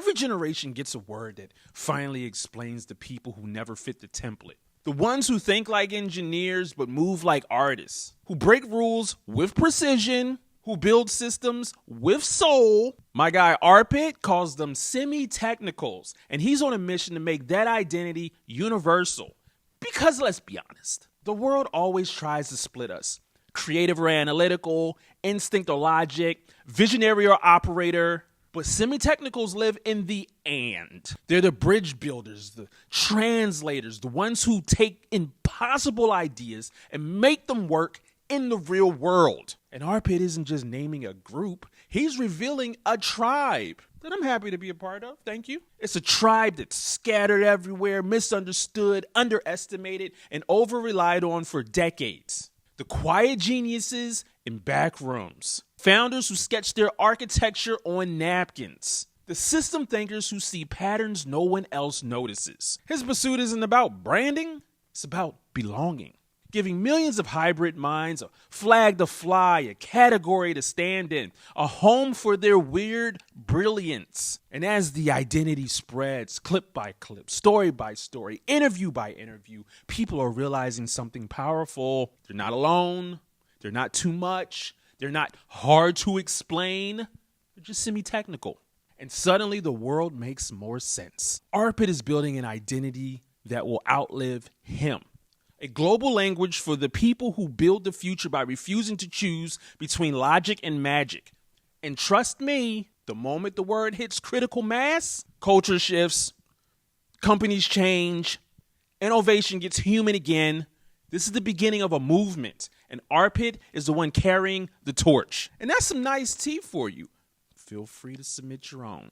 Every generation gets a word that finally explains the people who never fit the template. The ones who think like engineers but move like artists, who break rules with precision, who build systems with soul. My guy Arpit calls them semi-technicals, and he's on a mission to make that identity universal. Because let's be honest, the world always tries to split us. Creative or analytical, instinct or logic, visionary or operator. But semi-technicals live in the and. They're the bridge builders, the translators, the ones who take impossible ideas and make them work in the real world. And Arpit isn't just naming a group, he's revealing a tribe that I'm happy to be a part of, thank you. It's a tribe that's scattered everywhere, misunderstood, underestimated, and over-relied on for decades. The quiet geniuses in back rooms. Founders who sketch their architecture on napkins. The system thinkers who see patterns no one else notices. His pursuit isn't about branding, it's about belonging. Giving millions of hybrid minds a flag to fly, a category to stand in, a home for their weird brilliance. And as the identity spreads, clip by clip, story by story, interview by interview, people are realizing something powerful. They're not alone. They're not too much. They're not hard to explain. They're just semi-technical. And suddenly the world makes more sense. Arpit is building an identity that will outlive him. A global language for the people who build the future by refusing to choose between logic and magic. And trust me, the moment the word hits critical mass, culture shifts, companies change, innovation gets human again. This is the beginning of a movement, and Arpit is the one carrying the torch. And that's some nice tea for you. Feel free to submit your own.